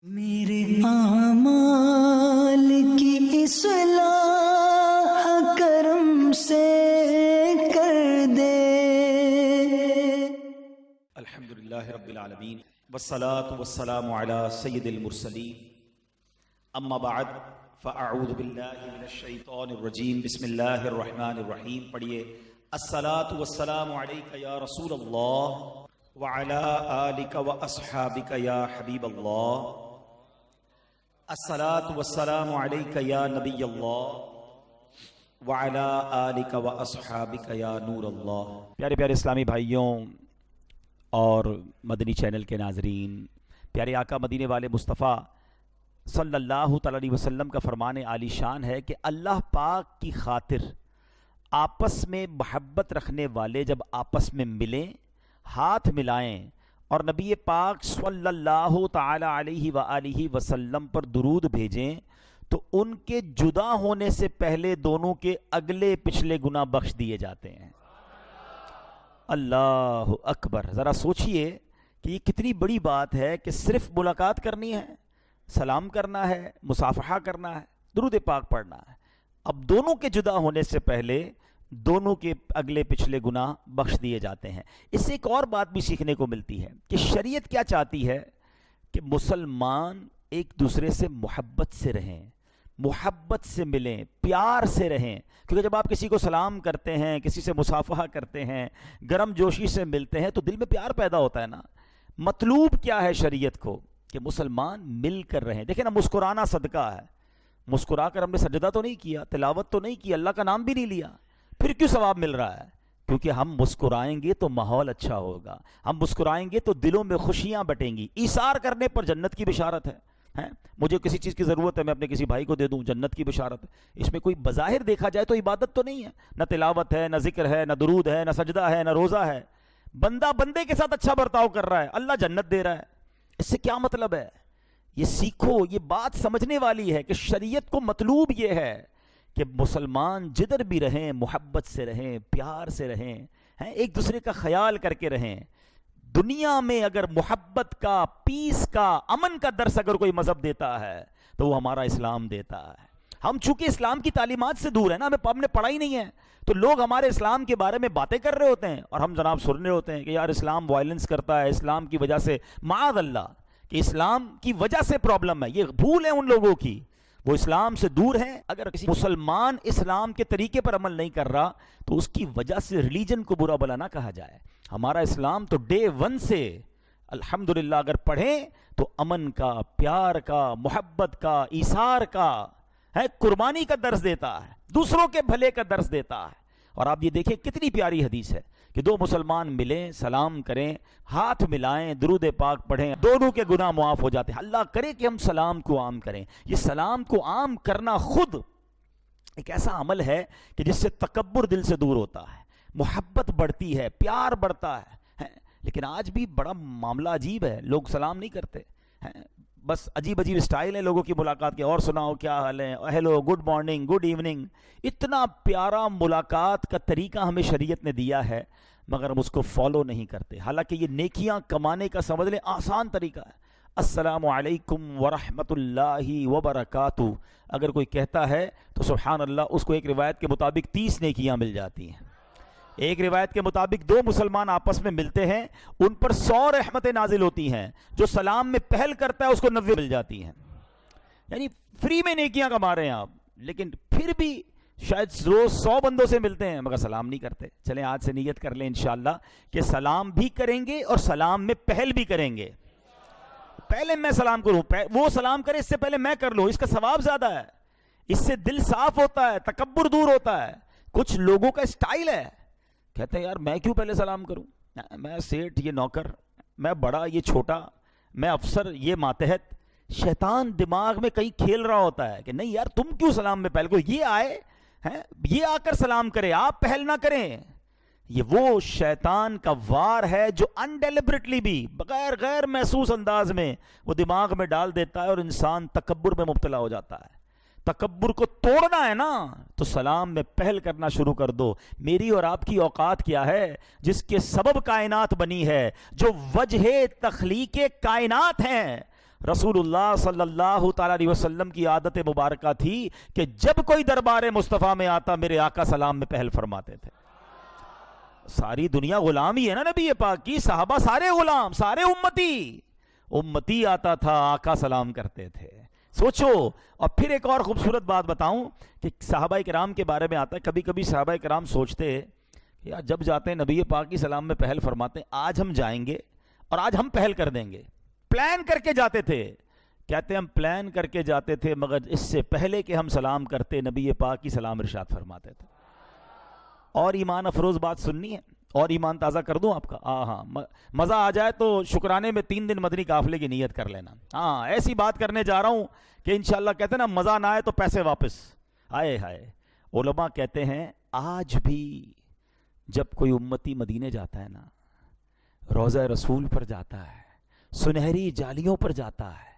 میرے اعمال کی اصلاح کرم سے کر دے۔ الحمدللہ رب العالمین والصلاة والسلام علی سید المرسلین، اما بعد فاعوذ باللہ من الشیطان الرجیم، بسم اللہ الرحمن الرحیم۔ پڑھیے الصلاة والسلام علیک یا رسول اللہ وعلی آلک واصحابک یا حبیب اللہ، الصلاة والسلام علیک یا نبی اللہ وعلی آلک واصحابک یا نور اللہ۔ پیارے پیارے اسلامی بھائیوں اور مدنی چینل کے ناظرین، پیارے آقا مدینے والے مصطفیٰ صلی اللہ تعالی علیہ وسلم کا فرمان عالی شان ہے کہ اللہ پاک کی خاطر آپس میں محبت رکھنے والے جب آپس میں ملیں، ہاتھ ملائیں اور نبی پاک صلی اللہ تعالی علیہ وآلہ وسلم پر درود بھیجیں تو ان کے جدا ہونے سے پہلے دونوں کے اگلے پچھلے گناہ بخش دیے جاتے ہیں۔ اللہ اکبر! ذرا سوچئے کہ یہ کتنی بڑی بات ہے کہ صرف ملاقات کرنی ہے، سلام کرنا ہے، مصافحہ کرنا ہے، درود پاک پڑھنا ہے، اب دونوں کے جدا ہونے سے پہلے دونوں کے اگلے پچھلے گناہ بخش دیے جاتے ہیں۔ اس سے ایک اور بات بھی سیکھنے کو ملتی ہے کہ شریعت کیا چاہتی ہے کہ مسلمان ایک دوسرے سے محبت سے رہیں، محبت سے ملیں، پیار سے رہیں، کیونکہ جب آپ کسی کو سلام کرتے ہیں، کسی سے مصافحہ کرتے ہیں، گرم جوشی سے ملتے ہیں تو دل میں پیار پیدا ہوتا ہے نا۔ مطلوب کیا ہے شریعت کو کہ مسلمان مل کر رہیں۔ دیکھیں نا، مسکرانا صدقہ ہے، مسکرا کر ہم نے سجدہ تو نہیں کیا، تلاوت تو نہیں کی، اللہ کا نام بھی نہیں لیا، پھر کیوں ثواب مل رہا ہے؟ کیونکہ ہم مسکرائیں گے تو ماحول اچھا ہوگا، ہم مسکرائیں گے تو دلوں میں خوشیاں بٹیں گی۔ ایثار کرنے پر جنت کی بشارت ہے۔ مجھے کسی چیز کی ضرورت ہے، میں اپنے کسی بھائی کو دے دوں، جنت کی بشارت ہے۔ اس میں کوئی بظاہر دیکھا جائے تو عبادت تو نہیں ہے، نہ تلاوت ہے، نہ ذکر ہے، نہ درود ہے، نہ سجدہ ہے، نہ روزہ ہے، بندہ بندے کے ساتھ اچھا برتاؤ کر رہا ہے، اللہ جنت دے رہا ہے۔ اس سے کیا مطلب ہے؟ یہ سیکھو، یہ بات سمجھنے والی ہے کہ شریعت کو مطلوب یہ ہے کہ مسلمان جدھر بھی رہیں محبت سے رہیں، پیار سے رہیں، ایک دوسرے کا خیال کر کے رہیں۔ دنیا میں اگر محبت کا، پیس کا، امن کا درس اگر کوئی مذہب دیتا ہے تو وہ ہمارا اسلام دیتا ہے۔ ہم چونکہ اسلام کی تعلیمات سے دور ہیں نا، ہم نے پڑھا ہی نہیں ہے، تو لوگ ہمارے اسلام کے بارے میں باتیں کر رہے ہوتے ہیں اور ہم جناب سن رہے ہوتے ہیں کہ یار اسلام وائلنس کرتا ہے، اسلام کی وجہ سے، معاذ اللہ کہ اسلام کی وجہ سے پرابلم ہے۔ یہ بھول ہے ان لوگوں کی، وہ اسلام سے دور ہیں۔ اگر کسی مسلمان اسلام کے طریقے پر عمل نہیں کر رہا تو اس کی وجہ سے ریلیجن کو برا بلا نہ کہا جائے۔ ہمارا اسلام تو ڈے ون سے الحمدللہ اگر پڑھیں تو امن کا، پیار کا، محبت کا، ایثار کا، قربانی کا درس دیتا ہے، دوسروں کے بھلے کا درس دیتا ہے۔ اور آپ یہ دیکھیں کتنی پیاری حدیث ہے کہ دو مسلمان ملیں، سلام کریں، ہاتھ ملائیں، درود پاک پڑھیں، دونوں کے گناہ معاف ہو جاتے ہیں۔ اللہ کرے کہ ہم سلام کو عام کریں۔ یہ سلام کو عام کرنا خود ایک ایسا عمل ہے کہ جس سے تکبر دل سے دور ہوتا ہے، محبت بڑھتی ہے، پیار بڑھتا ہے۔ لیکن آج بھی بڑا معاملہ عجیب ہے، لوگ سلام نہیں کرتے، بس عجیب عجیب اسٹائل ہے لوگوں کی ملاقات کے، اور سناؤ کیا حال ہے، hello, good morning, good evening. اتنا پیارا ملاقات کا طریقہ ہمیں شریعت نے دیا ہے مگر ہم اس کو فالو نہیں کرتے، حالانکہ یہ نیکیاں کمانے کا سمجھ لیں آسان طریقہ ہے۔ السلام علیکم ورحمۃ اللہ وبرکاتہ اگر کوئی کہتا ہے تو سبحان اللہ، اس کو ایک روایت کے مطابق 30 نیکیاں مل جاتی ہیں۔ ایک روایت کے مطابق دو مسلمان آپس میں ملتے ہیں، ان پر 100 رحمتیں نازل ہوتی ہیں، جو سلام میں پہل کرتا ہے اس کو 90 مل جاتی ہیں۔ یعنی فری میں نیکیاں کما رہے ہیں آپ، لیکن پھر بھی شاید روز 100 بندوں سے ملتے ہیں مگر سلام نہیں کرتے۔ چلیں آج سے نیت کر لیں انشاءاللہ کہ سلام بھی کریں گے اور سلام میں پہل بھی کریں گے۔ پہلے میں سلام کروں، وہ سلام کرے اس سے پہلے میں کر لوں، اس کا ثواب زیادہ ہے، اس سے دل صاف ہوتا ہے، تکبر دور ہوتا ہے۔ کچھ لوگوں کا اسٹائل ہے، کہتے ہیں یار میں کیوں پہلے سلام کروں، میں سیٹھ یہ نوکر، میں بڑا یہ چھوٹا، میں افسر یہ ماتحت۔ شیطان دماغ میں کہیں کھیل رہا ہوتا ہے کہ نہیں یار تم کیوں سلام میں پہل کرو، یہ آئے یہ آ کر سلام کرے، آپ پہل نہ کریں۔ یہ وہ شیطان کا وار ہے جو انڈیلیبریٹلی بھی غیر محسوس انداز میں وہ دماغ میں ڈال دیتا ہے اور انسان تکبر میں مبتلا ہو جاتا ہے۔ تکبر کو توڑنا ہے نا تو سلام میں پہل کرنا شروع کر دو۔ میری اور آپ کی اوقات کیا ہے جس کے سبب کائنات بنی ہے، جو وجہ تخلیق کائنات ہیں، رسول اللہ صلی اللہ تعالی علیہ وسلم کی عادت مبارکہ تھی کہ جب کوئی دربار مصطفیٰ میں آتا میرے آقا سلام میں پہل فرماتے تھے. ساری دنیا غلام ہی ہے نا نبی پاک کی, صحابہ سارے غلام, سارے امتی آتا تھا, آقا سلام کرتے تھے. سوچو. اور پھر ایک اور خوبصورت بات بتاؤں کہ صحابہ کرام کے بارے میں آتا ہے, کبھی کبھی صحابہ کرام سوچتے کہ یار جب جاتے ہیں نبی پاک کی سلام میں پہل فرماتے ہیں, آج ہم جائیں گے اور آج ہم پہل کر دیں گے. پلان کر کے جاتے تھے. کہتے ہیں ہم پلان کر کے جاتے تھے مگر اس سے پہلے کہ ہم سلام کرتے نبی پاک کی سلام ارشاد فرماتے تھے. اور ایمان افروز بات سننی ہے, اور ایمان تازہ کر دوں آپ کا. ہاں مزہ آ جائے تو شکرانے میں 3 دن مدنی قافلے کی نیت کر لینا. ہاں ایسی بات کرنے جا رہا ہوں کہ انشاءاللہ کہتے ہیں نا مزہ نہ آئے تو پیسے واپس. آئے ہائے. علماء کہتے ہیں آج بھی جب کوئی امتی مدینے جاتا ہے نا, روضہ رسول پر جاتا ہے, سنہری جالیوں پر جاتا ہے,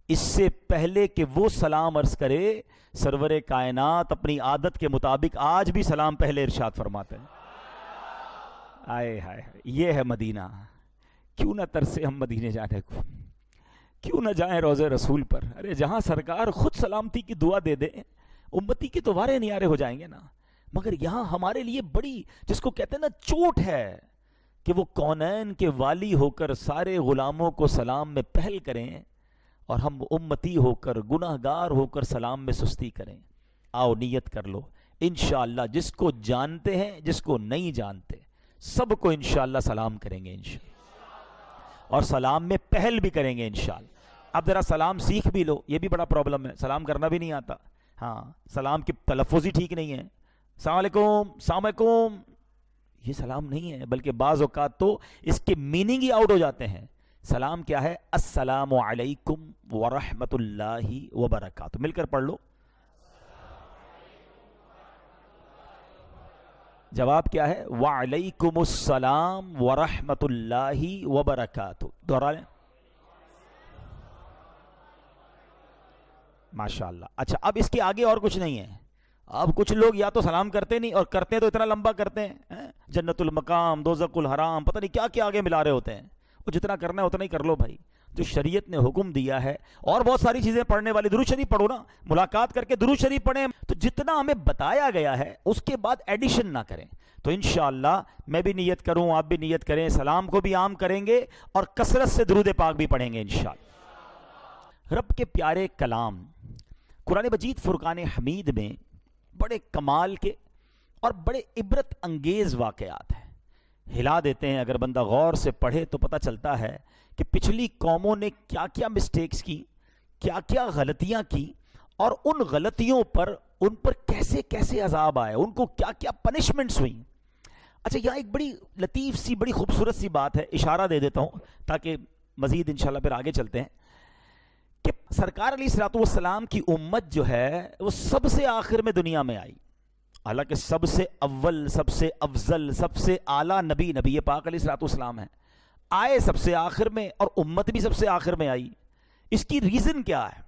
اس سے پہلے کہ وہ سلام عرض کرے سرور کائنات اپنی عادت کے مطابق آج بھی سلام پہلے ارشاد فرماتے ہیں. آئے ہائے, یہ ہے مدینہ. کیوں نہ ترسے ہم مدینے جانے کو, کیوں نہ جائیں روضہ رسول پر. ارے جہاں سرکار خود سلامتی کی دعا دے دیں امتی کے تو وارے نیارے ہو جائیں گے نا. مگر یہاں ہمارے لیے بڑی, جس کو کہتے ہیں نا چوٹ ہے, کہ وہ کونین کے والی ہو کر سارے غلاموں کو سلام میں پہل کریں اور ہم امتی ہو کر گناہگار ہو کر سلام میں سستی کریں. آؤ نیت کر لو, انشاءاللہ جس کو جانتے ہیں جس کو نہیں جانتے سب کو انشاءاللہ سلام کریں گے انشاءاللہ, اور سلام میں پہل بھی کریں گے انشاءاللہ. اب ذرا سلام سیکھ بھی لو, یہ بھی بڑا پرابلم ہے, سلام کرنا بھی نہیں آتا. ہاں سلام کی تلفظ ہی ٹھیک نہیں ہے. السلام علیکم, السلام علیکم, یہ سلام نہیں ہے, بلکہ بعض اوقات تو اس کے میننگ ہی آؤٹ ہو جاتے ہیں. سلام کیا ہے؟ السلام علیکم ورحمۃ اللہ وبرکاتہ. مل کر پڑھ لو. جواب کیا ہے؟ وعلیکم السلام ورحمۃ اللہ وبرکاتہ. دوہرا لیں. ماشاءاللہ. اچھا اب اس کے آگے اور کچھ نہیں ہے. اب کچھ لوگ یا تو سلام کرتے نہیں, اور کرتے ہیں تو اتنا لمبا کرتے ہیں, جنت المقام, دوزخ الحرام, پتہ نہیں کیا کیا آگے ملا رہے ہوتے ہیں. وہ جتنا کرنا ہے اتنا ہی کر لو بھائی, جو شریعت نے حکم دیا ہے. اور بہت ساری چیزیں پڑھنے والی, درود شریف پڑھو نا, ملاقات کر کے درود شریف پڑھیں. تو جتنا ہمیں بتایا گیا ہے اس کے بعد ایڈیشن نہ کریں. تو انشاءاللہ میں بھی نیت کروں, آپ بھی نیت کریں, سلام کو بھی عام کریں گے اور کثرت سے درود پاک بھی پڑھیں گے انشاءاللہ. رب کے پیارے کلام قرآن مجید فرقان حمید میں بڑے کمال کے اور بڑے عبرت انگیز واقعات ہیں. ہلا دیتے ہیں, اگر بندہ غور سے پڑھے تو پتہ چلتا ہے کہ پچھلی قوموں نے کیا کیا مسٹیکس کی, کیا کیا غلطیاں کی, اور ان غلطیوں پر ان پر کیسے کیسے عذاب آئے, ان کو کیا کیا پنشمنٹس ہوئیں. اچھا یہاں ایک بڑی لطیف سی, بڑی خوبصورت سی بات ہے, اشارہ دے دیتا ہوں تاکہ مزید انشاءاللہ پھر آگے چلتے ہیں, کہ سرکار علیہ الصلوۃ والسلام کی امت جو ہے وہ سب سے آخر میں دنیا میں آئی. حالانکہ سب سے اول, سب سے افضل, سب سے اعلیٰ نبی پاک علیہ الصلوۃ والسلام ہیں, آئے سب سے آخر میں اور امت بھی سب سے آخر میں آئی. اس کی ریزن کیا ہے؟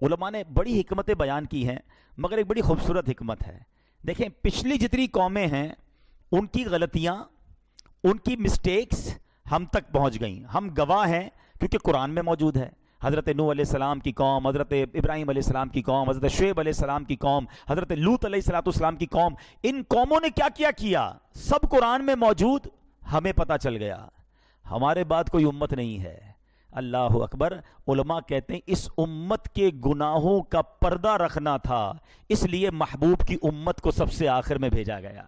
علماء نے بڑی حکمتیں بیان کی ہیں, مگر ایک بڑی خوبصورت حکمت ہے. دیکھیں پچھلی جتنی قومیں ہیں ان کی غلطیاں, ان کی مسٹیکس ہم تک پہنچ گئیں. ہم گواہ ہیں کیونکہ قرآن میں موجود ہے. حضرت نوح علیہ السلام کی قوم, حضرت ابراہیم علیہ السلام کی قوم, حضرت شعیب علیہ السلام کی قوم, حضرت لوط علیہ السلام کی قوم, ان قوموں نے کیا کیا سب قرآن میں موجود, ہمیں پتہ چل گیا. ہمارے بعد کوئی امت نہیں ہے. اللہ اکبر. علماء کہتے ہیں اس امت کے گناہوں کا پردہ رکھنا تھا, اس لیے محبوب کی امت کو سب سے آخر میں بھیجا گیا.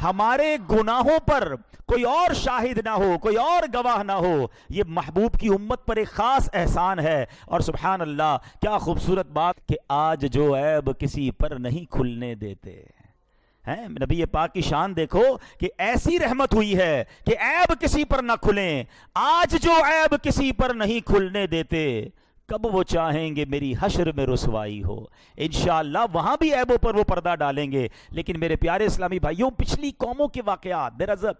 ہمارے گناہوں پر کوئی اور شاہد نہ ہو, کوئی اور گواہ نہ ہو, یہ محبوب کی امت پر ایک خاص احسان ہے. اور سبحان اللہ کیا خوبصورت بات کہ آج جو عیب کسی پر نہیں کھلنے دیتے ہیں. نبی پاک کی شان دیکھو کہ ایسی رحمت ہوئی ہے کہ عیب کسی پر نہ کھلیں. آج جو عیب کسی پر نہیں کھلنے دیتے, کب وہ چاہیں گے میری حشر میں رسوائی ہو. انشاءاللہ وہاں بھی عیبوں پر وہ پردہ ڈالیں گے. لیکن میرے پیارے اسلامی بھائیوں, پچھلی قوموں کے واقعات, دیر از اے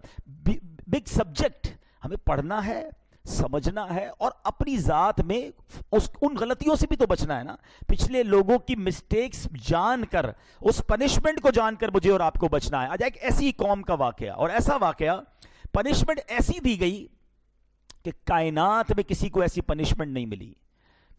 بگ سبجیکٹ, ہمیں پڑھنا ہے, سمجھنا ہے, اور اپنی ذات میں ان غلطیوں سے بھی تو بچنا ہے نا. پچھلے لوگوں کی مسٹیکس جان کر, اس پنشمنٹ کو جان کر مجھے اور آپ کو بچنا ہے. آج ایک ایسی قوم کا واقعہ, اور ایسا واقعہ, پنشمنٹ ایسی دی گئی کہ کائنات میں کسی کو ایسی پنشمنٹ نہیں ملی.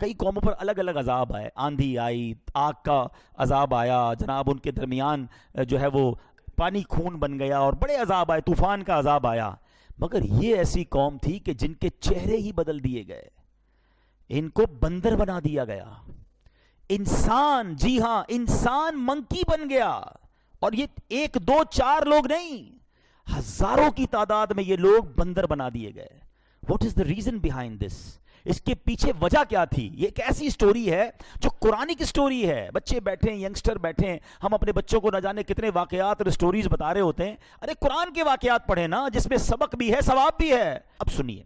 کئی قوموں پر الگ الگ عذاب آئے، آندھی آئی، آگ کا عذاب آیا جناب، ان کے درمیان جو ہے وہ پانی خون بن گیا اور بڑے عذاب آئے، طوفان کا عذاب آیا. مگر یہ ایسی قوم تھی کہ جن کے چہرے ہی بدل دیے گئے، ان کو بندر بنا دیا گیا. انسان، جی ہاں انسان منکی بن گیا. اور یہ ایک دو چار لوگ نہیں، ہزاروں کی تعداد میں یہ لوگ بندر بنا دیے گئے. What is the reason behind this? اس کے پیچھے وجہ کیا تھی؟ یہ ایک ایسی سٹوری ہے جو قرآنک سٹوری ہے. بچے بیٹھے ہیں، ینگسٹر بیٹھے ہیں، ہم اپنے بچوں کو نہ جانے کتنے واقعات اور سٹوریز بتا رہے ہوتے ہیں. ارے قرآن کے واقعات پڑھیں نا، جس میں سبق بھی ہے، ثواب بھی ہے. اب سنیے،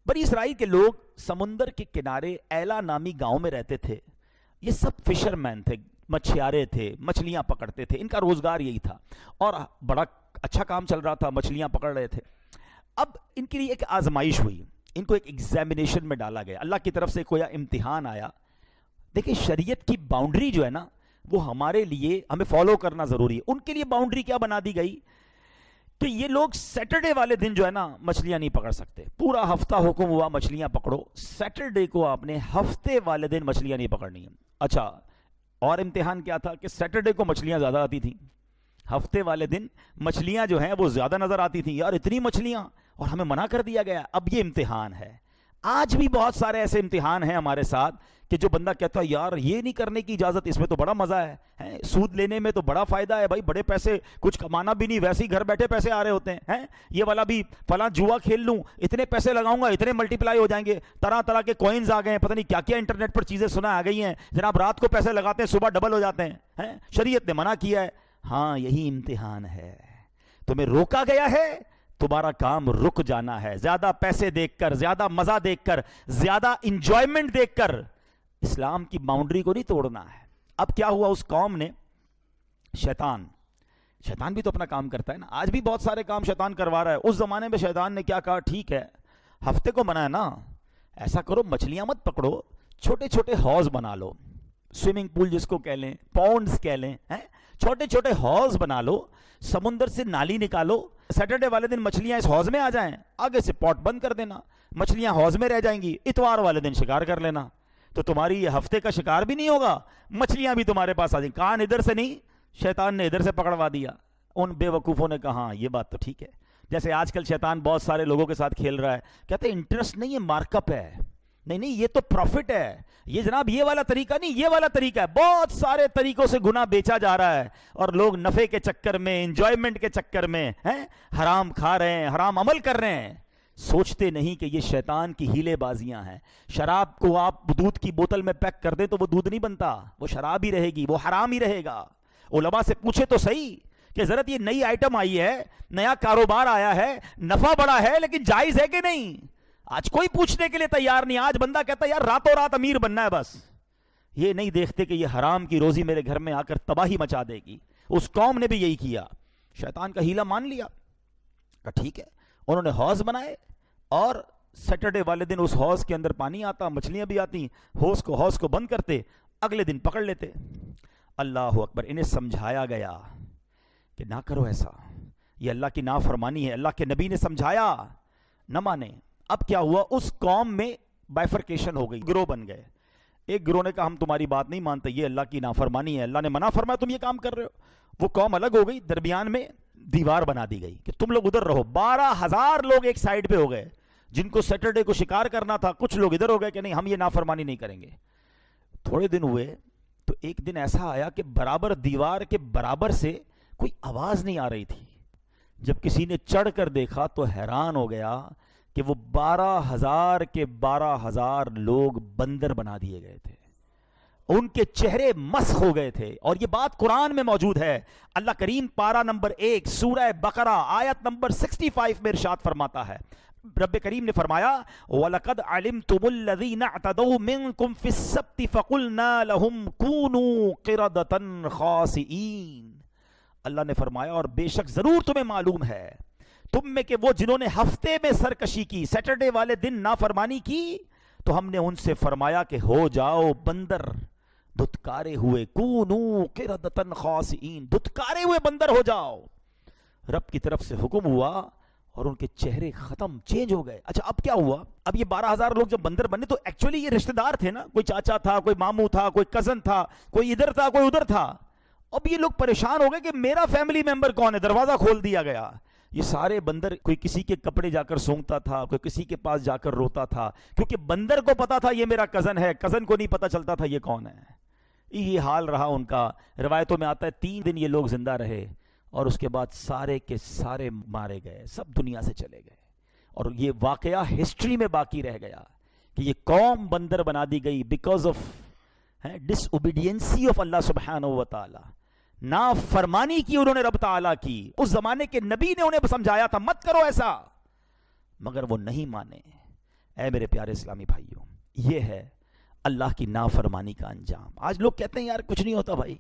بنی اسرائیل کے لوگ سمندر کے کنارے ایلا نامی گاؤں میں رہتے تھے. یہ سب فشرمین تھے، مچھیارے تھے، مچھلیاں پکڑتے تھے، ان کا روزگار یہی تھا اور بڑا اچھا کام چل رہا تھا، مچھلیاں پکڑ رہے تھے. اب ان کے لیے ایک آزمائش ہوئی، ان کو ایک ایگزامینیشن میں ڈالا گیا، اللہ کی طرف سے کوئی امتحان آیا. دیکھیں شریعت کی باؤنڈری جو ہے نا وہ ہمارے لیے ہمیں فالو کرنا ضروری ہے. ان کے لیے باؤنڈری کیا بنا دی گئی کہ یہ لوگ سیٹرڈے والے دن جو ہے نا مچھلیاں نہیں پکڑ سکتے. پورا ہفتہ حکم ہوا مچھلیاں پکڑو، سیٹرڈے کو آپ نے ہفتے والے دن مچھلیاں نہیں پکڑنی ہیں. اچھا، اور امتحان کیا تھا کہ سیٹرڈے کو مچھلیاں زیادہ آتی تھیں، ہفتے والے دن مچھلیاں جو ہیں وہ زیادہ نظر آتی تھیں. یار اتنی مچھلیاں، اور ہمیں منع کر دیا گیا. اب یہ امتحان ہے. آج بھی بہت سارے ایسے امتحان ہیں ہمارے ساتھ کہ جو بندہ کہتا ہے یار یہ نہیں کرنے کی اجازت، اس میں تو بڑا مزہ ہے، سود لینے میں تو بڑا فائدہ ہے، بھائی بڑے پیسے، کچھ کمانا بھی نہیں، ویسے ہی گھر بیٹھے پیسے آ رہے ہوتے ہیں. یہ والا بھی فلاں جوا کھیل لوں، اتنے پیسے لگاؤں گا، اتنے ملٹی پلائی ہو جائیں گے. طرح طرح کے کوئنز آ گئے ہیں، پتہ نہیں کیا کیا انٹرنیٹ پر چیزیں سنا آ گئی ہیں جناب. رات کو پیسے لگاتے ہیں، صبح ڈبل ہو جاتے ہیں. شریعت نے منع کیا ہے. ہاں یہی امتحان ہے. تمہیں روکا گیا ہے، تمہارا کام رک جانا ہے. زیادہ پیسے دیکھ کر، زیادہ مزہ دیکھ کر، زیادہ انجوائمنٹ دیکھ کر اسلام کی باؤنڈری کو نہیں توڑنا ہے. اب کیا ہوا اس قوم نے، شیطان بھی تو اپنا کام کرتا ہے نا. آج بھی بہت سارے کام شیطان کروا رہا ہے. اس زمانے میں شیطان نے کیا کہا، ٹھیک ہے ہفتے کو منع ہے نا، ایسا کرو مچھلیاں مت پکڑو، چھوٹے چھوٹے حوض بنا لو، سوئمنگ پول جس کو کہہ لیں، پونڈز کہہ لیں، چھوٹے چھوٹے حوض بنا لو، سمندر سے نالی نکالو، سیٹرڈے والے دن مچھلیاں اس حوض میں آ جائیں، آگے سے پوٹ بند کر دینا، مچھلیاں حوض میں رہ جائیں گی، اتوار والے دن شکار کر لینا، تو تمہاری یہ ہفتے کا شکار بھی نہیں ہوگا، مچھلیاں بھی تمہارے پاس آ جائیں. کان ادھر سے نہیں، شیطان نے ادھر سے پکڑوا دیا. ان بے وقوفوں نے کہا ہاں یہ بات تو ٹھیک ہے. جیسے آج کل شیطان بہت سارے لوگوں کے ساتھ کھیل رہا ہے، کہتے ہیں انٹرسٹ نہیں، یہ مارک اپ ہے. نہیں یہ تو پروفٹ ہے، یہ جناب یہ والا طریقہ نہیں، یہ والا طریقہ ہے. بہت سارے طریقوں سے گناہ بیچا جا رہا ہے اور لوگ نفع کے چکر میں، انجوائمنٹ کے چکر میں حرام کھا رہے ہیں، حرام عمل کر رہے ہیں. سوچتے نہیں کہ یہ شیطان کی ہیلے بازیاں ہیں. شراب کو آپ دودھ کی بوتل میں پیک کر دیں تو وہ دودھ نہیں بنتا، وہ شراب ہی رہے گی، وہ حرام ہی رہے گا. علماء سے پوچھے تو صحیح کہ ضرورت یہ نئی آئٹم آئی ہے، نیا کاروبار آیا ہے، نفع بڑا ہے، لیکن جائز ہے کہ نہیں؟ آج کوئی پوچھنے کے لیے تیار نہیں. آج بندہ کہتا ہے یار راتوں رات امیر بننا ہے بس. یہ نہیں دیکھتے کہ یہ حرام کی روزی میرے گھر میں آ کر تباہی مچا دے گی. اس قوم نے بھی یہی کیا، شیطان کا ہیلا مان لیا. ٹھیک ہے، انہوں نے حوض بنائے اور سیٹرڈے والے دن اس حوض کے اندر پانی آتا، مچھلیاں بھی آتی، حوض کو بند کرتے، اگلے دن پکڑ لیتے. اللہ اکبر. انہیں سمجھایا گیا کہ نہ کرو ایسا، یہ اللہ کی نافرمانی ہے. اللہ کے نبی نے سمجھایا، نہ مانے. اب کیا ہوا، اس قوم میں بائفرکیشن ہو گئی، گروہ بن گئے. ایک گروہ نے کہا ہم تمہاری بات نہیں مانتے، یہ اللہ کی نافرمانی ہے، اللہ نے منع فرمایا، تم یہ کام کر رہے ہو. وہ قوم الگ ہو گئی، درمیان میں دیوار بنا دی گئی کہ تم لوگ ادھر رہو. 12,000 لوگ ایک سائیڈ پہ ہو گئے جن کو سیٹرڈے کو شکار کرنا تھا. کچھ لوگ ادھر ہو گئے کہ نہیں ہم یہ نافرمانی نہیں کریں گے. تھوڑے دن ہوئے تو ایک دن ایسا آیا کہ برابر دیوار کے برابر سے کوئی آواز نہیں آ رہی تھی. جب کسی نے چڑھ کر دیکھا تو حیران ہو گیا کہ وہ 12,000 کے 12,000 لوگ بندر بنا دیے گئے تھے. ان کے چہرے مسخ ہو گئے تھے. اور یہ بات قرآن میں موجود ہے. اللہ کریم پارہ نمبر 1 سورہ بقرہ آیت نمبر 65 میں ارشاد فرماتا ہے. رب کریم نے فرمایا وَلَقَدْ عَلِمْتُمُ الَّذِينَ اعْتَدَوْا مِنْكُمْ فِي السَّبْتِ فَقُلْنَا لَهُمْ كُونُوا قِرَدَةً خَاسِئِينَ. اللہ نے فرمایا اور بے شک ضرور تمہیں معلوم ہے تم میں کہ وہ جنہوں نے ہفتے میں سرکشی کی، سیٹرڈے والے دن نافرمانی کی، تو ہم نے ان سے فرمایا کہ ہو جاؤ بندر، دھتکارے ہوئے، کونوا قردۃ خاسئین، دھتکارے ہوئے بندر ہو جاؤ. رب کی طرف سے حکم ہوا اور ان کے چہرے ختم چینج ہو گئے. اچھا اب کیا ہوا؟ اب یہ 12,000 لوگ جب بندر بنے تو ایکچولی یہ رشتہ دار تھے نا, کوئی چاچا تھا, کوئی ماموں تھا, کوئی کزن تھا, کوئی ادھر تھا, کوئی ادھر تھا. اب یہ لوگ پریشان ہو گئے کہ میرا فیملی ممبر کون ہے. دروازہ کھول دیا گیا. یہ سارے بندر, کوئی کسی کے کپڑے جا کر سونگتا تھا, کوئی کسی کے پاس جا کر روتا تھا, کیونکہ بندر کو پتا تھا یہ میرا کزن ہے, کزن کو نہیں پتا چلتا تھا یہ کون ہے. یہ حال رہا ان کا. روایتوں میں آتا ہے 3 دن یہ لوگ زندہ رہے اور اس کے بعد سارے کے سارے مارے گئے, سب دنیا سے چلے گئے. اور یہ واقعہ ہسٹری میں باقی رہ گیا کہ یہ قوم بندر بنا دی گئی بیکاز آف ڈس اوبیڈینسی آف اللہ سبحانہ و تعالی. نافرمانی کی انہوں نے رب تعالیٰ کی. اس زمانے کے نبی نے انہیں سمجھایا تھا مت کرو ایسا, مگر وہ نہیں مانے. اے میرے پیارے اسلامی بھائیوں, یہ ہے اللہ کی نافرمانی کا انجام. آج لوگ کہتے ہیں یار کچھ نہیں ہوتا بھائی,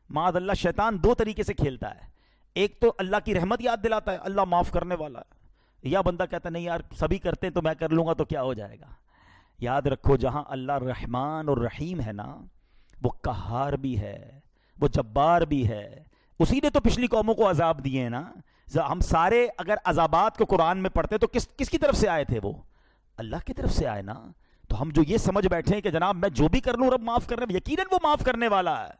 معاذ اللہ شیطان 2 طریقے سے کھیلتا ہے. ایک تو اللہ کی رحمت یاد دلاتا ہے, اللہ معاف کرنے والا ہے, یا بندہ کہتا ہے نہیں یار سبھی کرتے ہیں تو میں کر لوں گا تو کیا ہو جائے گا. یاد رکھو جہاں اللہ رحمان اور رحیم ہے نا, وہ قہار بھی ہے, وہ جبار بھی ہے. اسی نے تو پچھلی قوموں کو عذاب دیے ہیں نا. ہم سارے اگر عذابات کو قرآن میں پڑھتے تو کس کی طرف سے آئے تھے؟ وہ اللہ کی طرف سے آئے نا. تو ہم جو یہ سمجھ بیٹھے ہیں کہ جناب میں جو بھی کر لوں رب معاف کرنے, یقیناً وہ معاف کرنے والا ہے,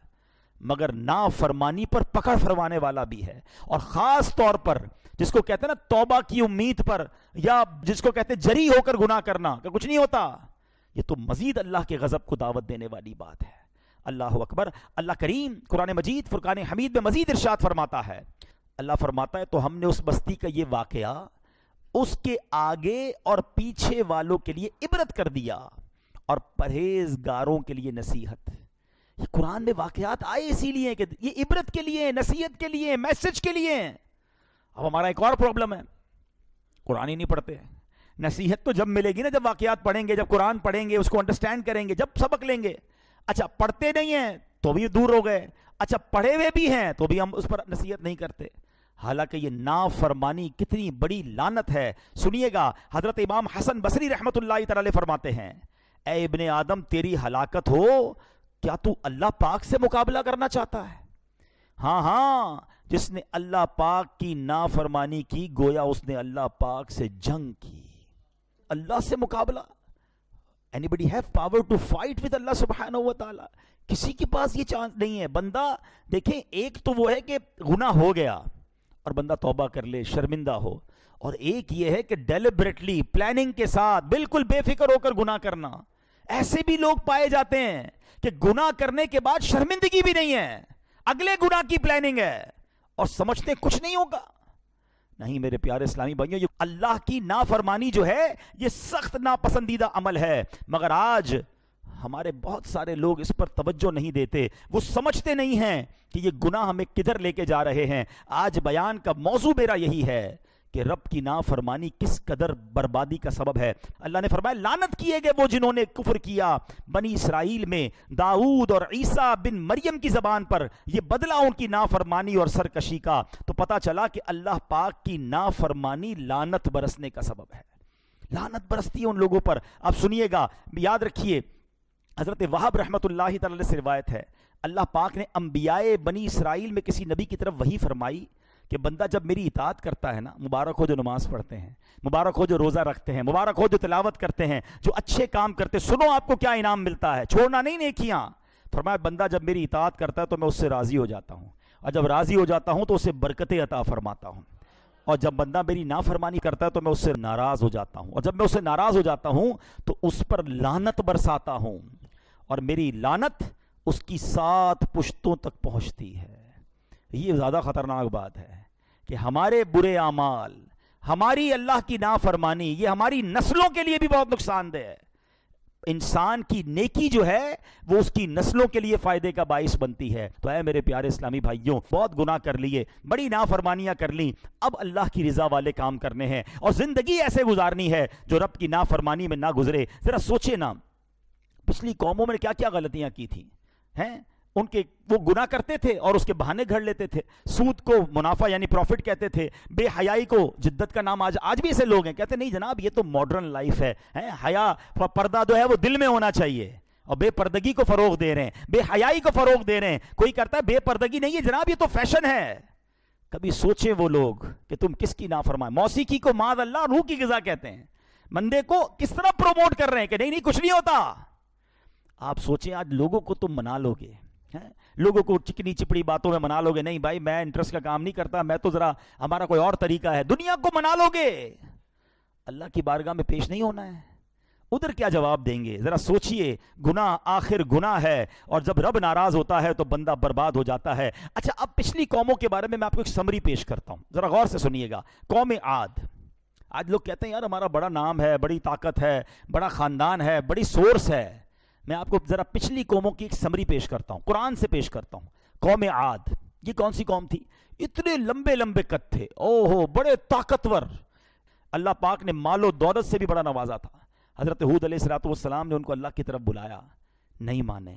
مگر نافرمانی پر پکڑ فرمانے والا بھی ہے. اور خاص طور پر جس کو کہتے ہیں نا توبہ کی امید پر, یا جس کو کہتے ہیں جری ہو کر گناہ کرنا کہ کچھ نہیں ہوتا, یہ تو مزید اللہ کے غضب کو دعوت دینے والی بات ہے. اللہ اکبر. اللہ کریم قرآن مجید فرقان حمید میں مزید ارشاد فرماتا ہے. اللہ فرماتا ہے تو ہم نے اس بستی کا یہ واقعہ اس کے آگے اور پیچھے والوں کے لیے عبرت کر دیا اور پرہیزگاروں کے لیے نصیحت. یہ قرآن میں واقعات آئے اسی لیے کہ یہ عبرت کے لیے, نصیحت کے لیے, میسج کے لیے. اب ہمارا ایک اور پرابلم ہے, قرآن ہی نہیں پڑھتے. نصیحت تو جب ملے گی نا جب واقعات پڑھیں گے, جب قرآن پڑھیں گے, اس کو انڈرسٹینڈ کریں گے, جب سبق لیں گے. اچھا پڑھتے نہیں ہیں تو بھی دور ہو گئے, اچھا پڑھے ہوئے بھی ہیں تو بھی ہم اس پر نصیحت نہیں کرتے. حالانکہ یہ نافرمانی کتنی بڑی لعنت ہے. سنیے گا, حضرت امام حسن بصری رحمت اللہ تعالی فرماتے ہیں, اے ابن آدم تیری ہلاکت ہو, کیا تو اللہ پاک سے مقابلہ کرنا چاہتا ہے؟ ہاں, جس نے اللہ پاک کی نافرمانی کی گویا اس نے اللہ پاک سے جنگ کی. اللہ سے مقابلہ. Anybody have power to fight with Allah subhanahu wa ta'ala? کسی کے پاس یہ چانس نہیں ہے. بندہ دیکھیں, ایک تو وہ ہے کہ گناہ ہو گیا اور بندہ توبہ کر لے, شرمندہ ہو, اور ایک یہ ہے کہ ڈیلیبریٹلی پلاننگ کے ساتھ بالکل بے فکر ہو کر گناہ کرنا. ایسے بھی لوگ پائے جاتے ہیں کہ گناہ کرنے کے بعد شرمندگی بھی نہیں ہے, اگلے گناہ کی پلاننگ ہے اور سمجھتے کچھ نہیں ہوگا. نہیں میرے پیارے اسلامی بھائیوں, یہ اللہ کی نافرمانی جو ہے یہ سخت ناپسندیدہ عمل ہے, مگر آج ہمارے بہت سارے لوگ اس پر توجہ نہیں دیتے. وہ سمجھتے نہیں ہیں کہ یہ گناہ ہمیں کدھر لے کے جا رہے ہیں. آج بیان کا موضوع میرا یہی ہے کہ رب کی نافرمانی کس قدر بربادی کا سبب ہے. اللہ نے فرمایا لعنت کیے گئے وہ جنہوں نے کفر کیا بنی اسرائیل میں داؤد اور عیسیٰ بن مریم کی زبان پر. یہ بدلہ ان کی نافرمانی اور سرکشی کا. تو پتا چلا کہ اللہ پاک کی نافرمانی لعنت برسنے کا سبب ہے. لعنت برستی ہے ان لوگوں پر. اب سنیے گا, یاد رکھیے, حضرت وہب رحمت اللہ تعالی سے روایت ہے, اللہ پاک نے انبیاء بنی اسرائیل میں کسی نبی کی طرف وحی فرمائی کہ بندہ جب میری اطاعت کرتا ہے نا, مبارک ہو جو نماز پڑھتے ہیں, مبارک ہو جو روزہ رکھتے ہیں, مبارک ہو جو تلاوت کرتے ہیں, جو اچھے کام کرتے, سنو آپ کو کیا انعام ملتا ہے, چھوڑنا نہیں نیکیاں. فرمایا بندہ جب میری اطاعت کرتا ہے تو میں اس سے راضی ہو جاتا ہوں, اور جب راضی ہو جاتا ہوں تو اسے برکتیں عطا فرماتا ہوں, اور جب بندہ میری نافرمانی کرتا ہے تو میں اس سے ناراض ہو جاتا ہوں, اور جب میں اس سے ناراض ہو جاتا ہوں تو اس پر لعنت برساتا ہوں, اور میری لعنت اس کی 7 پشتوں تک پہنچتی ہے. یہ زیادہ خطرناک بات ہے کہ ہمارے برے اعمال, ہماری اللہ کی نافرمانی, یہ ہماری نسلوں کے لیے بھی بہت نقصان دہ ہے. انسان کی نیکی جو ہے وہ اس کی نسلوں کے لیے فائدے کا باعث بنتی ہے. تو اے میرے پیارے اسلامی بھائیوں, بہت گناہ کر لیے, بڑی نافرمانیاں کر لیں, اب اللہ کی رضا والے کام کرنے ہیں اور زندگی ایسے گزارنی ہے جو رب کی نافرمانی میں نہ گزرے. ذرا سوچے نا, پچھلی قوموں میں کیا کیا غلطیاں کی تھیں ہیں. ان کے وہ گناہ کرتے تھے اور اس کے بہانے گھڑ لیتے تھے. سود کو منافع یعنی پروفٹ کہتے تھے, بے حیائی کو جدت کا نام. آج بھی ایسے لوگ ہیں کہتے نہیں جناب یہ تو ماڈرن لائف ہے, حیا پردہ جو ہے وہ دل میں ہونا چاہیے, اور بے پردگی کو فروغ دے رہے ہیں, بے حیائی کو فروغ دے رہے ہیں. کوئی کرتا ہے بے پردگی نہیں ہے جناب یہ تو فیشن ہے. کبھی سوچیں وہ لوگ کہ تم کس کی نافرمان. موسیقی کو معاذ اللہ روح کی غذا کہتے ہیں. بندے کو کس طرح پروموٹ کر رہے ہیں کہ نہیں کچھ نہیں ہوتا. آپ سوچیں آج لوگوں کو تم منا لو گے, لوگوں کو چکنی چپڑی باتوں میں منا لو گے, نہیں بھائی میں انٹرسٹ کا کام نہیں کرتا, میں تو ذرا ہمارا کوئی اور طریقہ ہے, دنیا کو منا لو گے, اللہ کی بارگاہ میں پیش نہیں ہونا ہے. ادھر کیا جواب دیں گے؟ ذرا سوچئے. گناہ آخر گناہ ہے, اور جب رب ناراض ہوتا ہے تو بندہ برباد ہو جاتا ہے. اچھا, اب پچھلی قوموں کے بارے میں آپ کو ایک سمری پیش کرتا ہوں, ذرا غور سے سنیے گا. قوم عاد. آج لوگ کہتے ہیں یار ہمارا بڑا نام ہے, بڑی طاقت ہے, بڑا خاندان ہے, بڑی سورس ہے. میں آپ کو ذرا پچھلی قوموں کی ایک سمری پیش کرتا ہوں, قرآن سے پیش کرتا ہوں. قوم عاد یہ کون سی قوم تھی؟ اتنے لمبے لمبے قد تھے, اوہو بڑے طاقتور. اللہ پاک نے مال و دولت سے بھی بڑا نوازا تھا. حضرت ہود علیہ السلام نے ان کو اللہ کی طرف بلایا, نہیں مانے,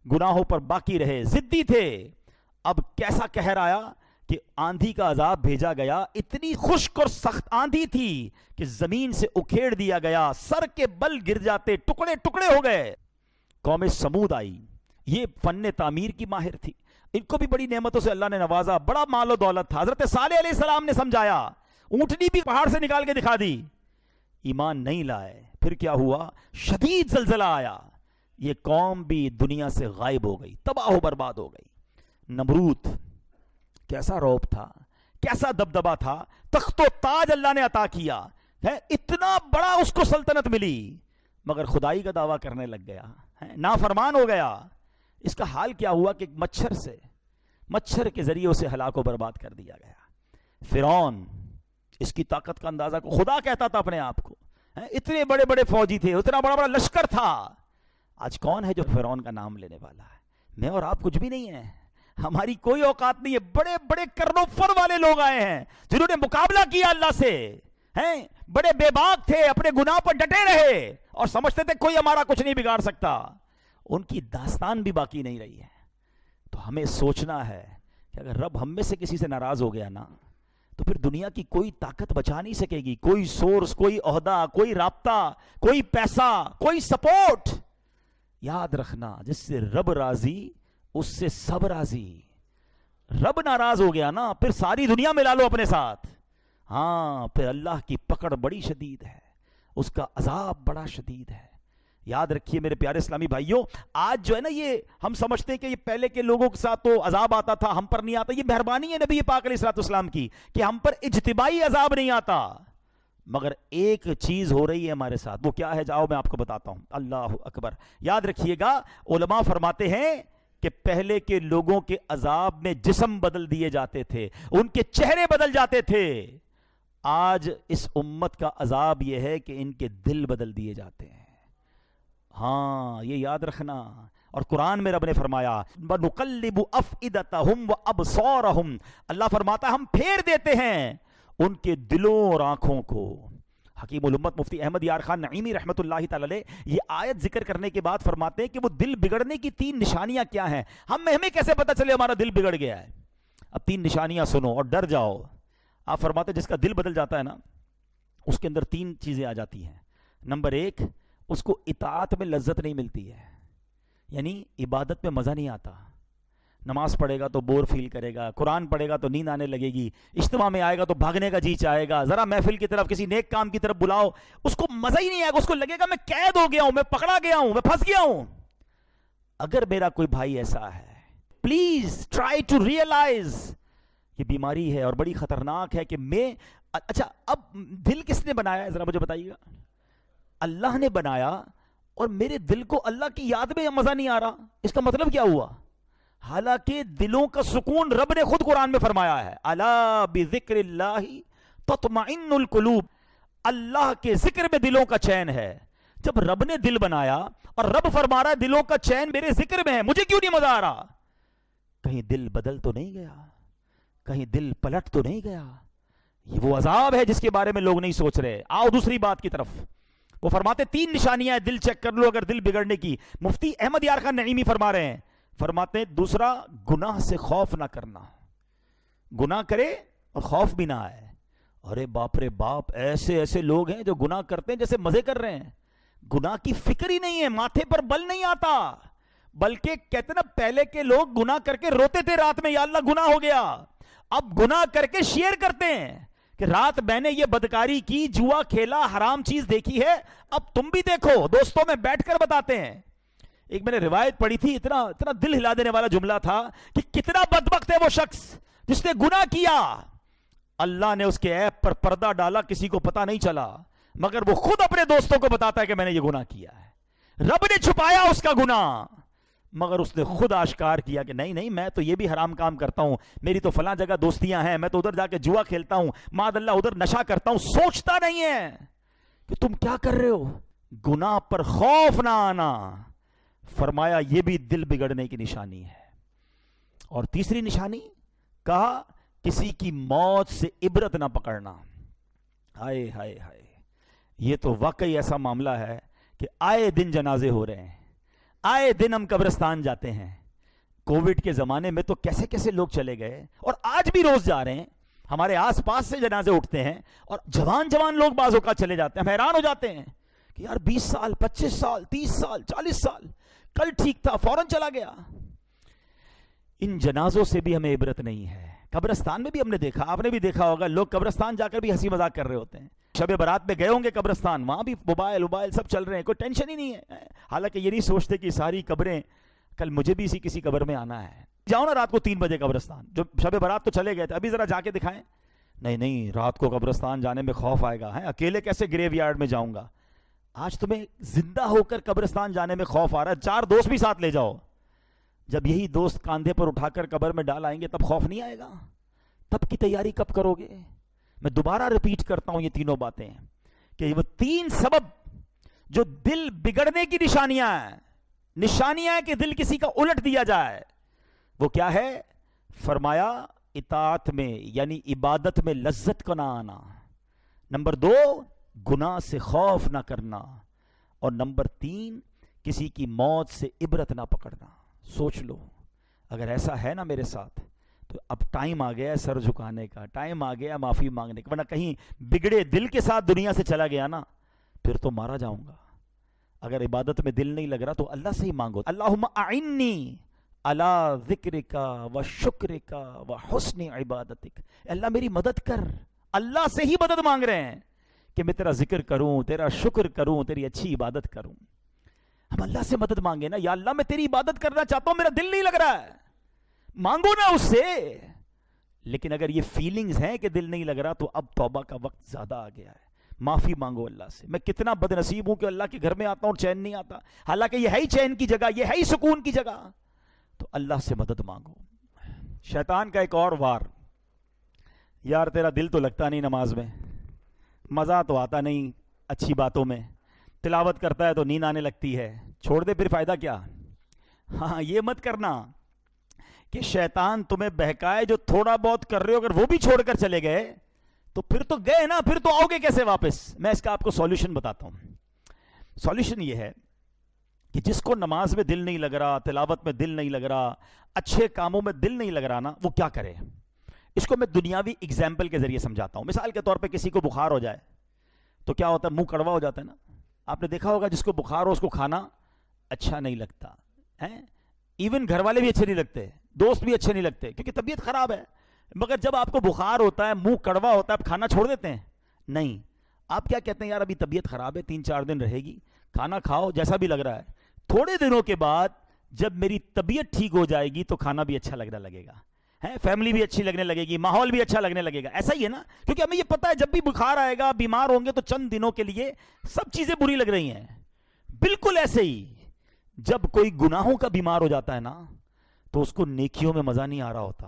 گناہوں پر باقی رہے, ضدی تھے. اب کیسا قہر آیا کہ آندھی کا عذاب بھیجا گیا. اتنی خشک اور سخت آندھی تھی کہ زمین سے اکھیڑ دیا گیا, سر کے بل گر جاتے, ٹکڑے ٹکڑے ہو گئے. قوم سمود آئی, یہ فن تعمیر کی ماہر تھی, ان کو بھی بڑی نعمتوں سے اللہ نے نوازا, بڑا مال و دولت تھا. حضرت صالح علیہ السلام نے سمجھایا, اونٹنی بھی پہاڑ سے نکال کے دکھا دی, ایمان نہیں لائے. پھر کیا ہوا؟ شدید زلزلہ آیا, یہ قوم بھی دنیا سے غائب ہو گئی, تباہ و برباد ہو گئی. نمرود کیسا رعب تھا, کیسا دبدبا تھا, تخت و تاج اللہ نے عطا کیا ہے, اتنا بڑا اس کو سلطنت ملی, مگر خدائی کا دعویٰ کرنے لگ گیا, نافرمان ہو گیا. اس کا حال کیا ہوا کہ مچھر کے ذریعے اسے ہلاک و برباد کر دیا گیا. فرعون, اس کی طاقت کا اندازہ کو خدا کہتا تھا اپنے آپ کو, اتنے بڑے بڑے فوجی تھے, اتنا بڑا بڑا لشکر تھا. آج کون ہے جو فرعون کا نام لینے والا ہے؟ میں اور آپ کچھ بھی نہیں ہیں, ہماری کوئی اوقات نہیں ہے. بڑے بڑے کرنو فر والے لوگ آئے ہیں جنہوں نے مقابلہ کیا اللہ سے, ہیں بڑے بے باک تھے, اپنے گناہ پر ڈٹے رہے اور سمجھتے تھے کوئی ہمارا کچھ نہیں بگاڑ سکتا. ان کی داستان بھی باقی نہیں رہی ہے. تو ہمیں سوچنا ہے کہ اگر رب ہم میں سے کسی سے ناراض ہو گیا نا, تو پھر دنیا کی کوئی طاقت بچا نہیں سکے گی, کوئی سورس, کوئی عہدہ, کوئی رابطہ, کوئی پیسہ, کوئی سپورٹ. یاد رکھنا, جس سے رب راضی اس سے سب راضی. رب ناراض ہو گیا نا, پھر ساری دنیا ملا لو اپنے ساتھ, ہاں پھر اللہ کی پکڑ بڑی شدید ہے, اس کا عذاب بڑا شدید ہے. یاد رکھیے میرے پیارے اسلامی بھائیوں, آج جو ہے نا یہ ہم سمجھتے ہیں کہ یہ پہلے کے لوگوں کے ساتھ تو عذاب آتا تھا, ہم پر نہیں آتا. یہ مہربانی ہے نبی پاک علیہ السلام کی کہ ہم پر اجتماعی عذاب نہیں آتا. مگر ایک چیز ہو رہی ہے ہمارے ساتھ, وہ کیا ہے؟ جاؤ میں آپ کو بتاتا ہوں. اللہ اکبر. یاد رکھیے گا, علماء فرماتے ہیں کہ پہلے کے لوگوں کے عذاب میں جسم بدل دیے جاتے تھے, ان کے چہرے بدل جاتے تھے. آج اس امت کا عذاب یہ ہے کہ ان کے دل بدل دیے جاتے ہیں. ہاں یہ یاد رکھنا. اور قرآن میں رب نے فرمایا وَنُقَلِّبُ أَفْئِدَتَهُمْ وَأَبْصَارَهُمْ, اللہ فرماتا ہے ہم پھیر دیتے ہیں ان کے دلوں اور آنکھوں کو. حکیم الامت مفتی احمد یار خان نعیمی رحمت اللہ تعالی علیہ یہ آیت ذکر کرنے کے بعد فرماتے ہیں کہ وہ دل بگڑنے کی 3 نشانیاں کیا ہیں. ہمیں کیسے پتہ چلے ہمارا دل بگڑ گیا ہے؟ اب 3 نشانیاں سنو اور ڈر جاؤ. آپ فرماتے ہیں جس کا دل بدل جاتا ہے نا, اس کے اندر 3 چیزیں آ جاتی ہیں. نمبر 1, اس کو اطاعت میں لذت نہیں ملتی ہے, یعنی عبادت میں مزہ نہیں آتا. نماز پڑھے گا تو بور فیل کرے گا, قرآن پڑھے گا تو نیند آنے لگے گی, اجتماع میں آئے گا تو بھاگنے کا جی چاہے گا, ذرا محفل کی طرف کسی نیک کام کی طرف بلاؤ اس کو مزہ ہی نہیں آئے گا, اس کو لگے گا میں قید ہو گیا ہوں, میں پکڑا گیا ہوں, میں پھنس گیا ہوں. اگر میرا کوئی بھائی ایسا ہے, پلیز ٹرائی ٹو ریئلائز یہ بیماری ہے اور بڑی خطرناک ہے کہ میں. اچھا اب دل کس نے بنایا ہے ذرا مجھے بتائیے گا؟ اللہ نے بنایا, اور میرے دل کو اللہ کی یاد میں مزہ نہیں آ رہا, اس کا مطلب کیا ہوا؟ حالانکہ دلوں کا سکون رب نے خود قرآن میں فرمایا ہے, الا بذکر اللہ تطمئن القلوب, اللہ کے ذکر میں دلوں کا چین ہے. جب رب نے دل بنایا اور رب فرما رہا ہے دلوں کا چین میرے ذکر میں ہے, مجھے کیوں نہیں مزہ آ رہا؟ کہیں دل بدل تو نہیں گیا, کہیں دل پلٹ تو نہیں گیا؟ یہ وہ عذاب ہے جس کے بارے میں لوگ نہیں سوچ رہے. آؤ دوسری بات کی طرف. وہ فرماتے 3 نشانیاں ہیں, دل چیک کر لو اگر دل بگڑنے کی. مفتی احمد یار خان نعیمی فرما رہے ہیں, فرماتے ہیں دوسرا, گناہ سے خوف نہ کرنا. گناہ کرے اور خوف بھی نہ آئے. ارے باپ رے باپ, ایسے لوگ ہیں جو گناہ کرتے ہیں جیسے مزے کر رہے ہیں, گناہ کی فکر ہی نہیں ہے, ماتھے پر بل نہیں آتا. بلکہ کہتے نا پہلے کے لوگ گناہ کر کے روتے تھے رات میں, یا اللہ گناہ ہو گیا. اب گناہ کر کے شیئر کرتے ہیں کہ رات میں نے یہ بدکاری کی, جوا کھیلا, حرام چیز دیکھی ہے, اب تم بھی دیکھو. دوستوں میں بیٹھ کر بتاتے ہیں. ایک میں نے روایت پڑھی تھی, اتنا دل ہلا دینے والا جملہ تھا کہ کتنا بدبخت ہے وہ شخص جس نے گناہ کیا, اللہ نے اس کے عیب پر پردہ ڈالا, کسی کو پتا نہیں چلا, مگر وہ خود اپنے دوستوں کو بتاتا ہے کہ میں نے یہ گناہ کیا ہے. رب نے چھپایا اس کا گناہ, مگر اس نے خود آشکار کیا کہ نہیں میں تو یہ بھی حرام کام کرتا ہوں, میری تو فلاں جگہ دوستیاں ہیں, میں تو ادھر جا کے جوا کھیلتا ہوں, معاذ اللہ ادھر نشہ کرتا ہوں. سوچتا نہیں ہے کہ تم کیا کر رہے ہو. گناہ پر خوف نہ آنا, فرمایا یہ بھی دل بگڑنے کی نشانی ہے. اور تیسری نشانی کہا کسی کی موت سے عبرت نہ پکڑنا. ہائے ہائے ہائے, یہ تو واقعی ایسا معاملہ ہے کہ آئے دن جنازے ہو رہے ہیں, آئے دن ہم قبرستان جاتے ہیں. کووڈ کے زمانے میں تو کیسے کیسے لوگ چلے گئے, اور آج بھی روز جا رہے ہیں. ہمارے آس پاس سے جنازے اٹھتے ہیں, اور جوان لوگ بعض اوقات چلے جاتے ہیں. ہم حیران ہو جاتے ہیں کہ یار 20 سال 25 سال 30 سال 40 سال, کل ٹھیک تھا, فوراً چلا گیا. ان جنازوں سے بھی ہمیں عبرت نہیں ہے. قبرستان میں بھی ہم نے دیکھا, آپ نے بھی دیکھا ہوگا, لوگ قبرستان جا کر بھی ہنسی مذاق کر رہے ہوتے ہیں. شب برات میں گئے ہوں گے قبرستان, وہاں بھی موبائل سب چل رہے ہیں, کوئی ٹینشن ہی نہیں ہے. حالانکہ یہ نہیں سوچتے کہ ساری قبریں, کل مجھے بھی کسی قبر میں آنا ہے. جاؤ نا رات کو 3 بجے قبرستان, جو شب برات تو چلے گئے تھے, ابھی ذرا جا کے دکھائیں. نہیں رات کو قبرستان جانے میں خوف آئے گا, اکیلے کیسے گریو یارڈ میں جاؤں گا. آج تمہیں زندہ ہو کر قبرستان جانے میں خوف آ رہا ہے, 4 دوست بھی ساتھ لے جاؤ. جب یہی دوست کاندھے پر اٹھا کر قبر میں ڈال آئیں گے تب خوف نہیں آئے گا. تب کی تیاری کب کرو گے؟ میں دوبارہ ریپیٹ کرتا ہوں یہ تینوں باتیں کہ وہ 3 سبب جو دل بگڑنے کی نشانیاں ہیں کہ دل کسی کا الٹ دیا جائے, وہ کیا ہے؟ فرمایا اطاعت میں یعنی عبادت میں لذت کو نہ آنا, نمبر 2 گناہ سے خوف نہ کرنا, اور نمبر 3 کسی کی موت سے عبرت نہ پکڑنا. سوچ لو, اگر ایسا ہے نا میرے ساتھ, تو اب ٹائم آ گیا ہے سر جھکانے کا, ٹائم آ گیا معافی مانگنے کا. ورنہ کہیں بگڑے دل کے ساتھ دنیا سے چلا گیا نا, پھر تو مارا جاؤں گا. اگر عبادت میں دل نہیں لگ رہا تو اللہ سے ہی مانگو, اللہم اعنی علی ذکرک و شکرک و حسن عبادتک, اللہ میری مدد کر. اللہ سے ہی مدد مانگ رہے ہیں کہ میں تیرا ذکر کروں, تیرا شکر کروں, تیری اچھی عبادت کروں. ہم اللہ سے مدد مانگے نا, یا اللہ میں تیری عبادت کرنا چاہتا ہوں, میرا دل نہیں لگ رہا ہے, مانگو نا اس سے. لیکن اگر یہ فیلنگز ہیں کہ دل نہیں لگ رہا, تو اب توبہ کا وقت زیادہ آ گیا ہے. معافی مانگو اللہ سے. میں کتنا بد نصیب ہوں کہ اللہ کے گھر میں آتا ہوں اور چین نہیں آتا, حالانکہ یہ ہے ہی چین کی جگہ, یہ ہے ہی سکون کی جگہ. تو اللہ سے مدد مانگو. شیطان کا ایک اور وار, یار تیرا دل تو لگتا نہیں نماز میں, مزہ تو آتا نہیں اچھی باتوں میں, تلاوت کرتا ہے تو نیند آنے لگتی ہے, چھوڑ دے پھر فائدہ کیا. ہاں یہ مت کرنا کہ شیطان تمہیں بہکائے, جو تھوڑا بہت کر رہے ہو اگر وہ بھی چھوڑ کر چلے گئے تو پھر تو گئے نا, پھر تو آؤ گے کیسے واپس. میں اس کا آپ کو سولوشن بتاتا ہوں. سولوشن یہ ہے کہ جس کو نماز میں دل نہیں لگ رہا, تلاوت میں دل نہیں لگ رہا, اچھے کاموں میں دل نہیں لگ رہا نا, وہ کیا کرے. اس کو میں دنیاوی اگزامپل کے ذریعے سمجھاتا ہوں. مثال کے طور پہ کسی کو بخار ہو جائے تو کیا ہوتا ہے, منہ کڑوا ہو جاتا ہے نا. آپ نے دیکھا ہوگا جس کو بخار ہو اس کو کھانا اچھا نہیں لگتا ہے, ایون گھر والے بھی اچھے نہیں لگتے, دوست بھی اچھے نہیں لگتے, کیونکہ طبیعت خراب ہے. مگر جب آپ کو بخار ہوتا ہے, منہ کڑوا ہوتا ہے, آپ کھانا چھوڑ دیتے ہیں؟ نہیں. آپ کیا کہتے ہیں, یار ابھی طبیعت خراب ہے, 3-4 دن رہے گی, کھانا کھاؤ جیسا بھی لگ رہا ہے, تھوڑے دنوں کے بعد جب میری طبیعت ٹھیک ہو جائے گی تو کھانا بھی اچھا لگنے لگے گا, فیملی بھی اچھی لگنے لگے گی, ماحول بھی اچھا لگنے لگے گا. ایسا ہی ہے نا, کیونکہ ہمیں یہ پتا ہے جب بھی بخار آئے گا, بیمار ہوں گے تو چند دنوں کے لیے سب چیزیں بری لگ رہی ہیں. بالکل ایسے ہی جب کوئی گناہوں کا بیمار ہو جاتا ہے نا, تو اس کو نیکیوں میں مزہ نہیں آ رہا ہوتا,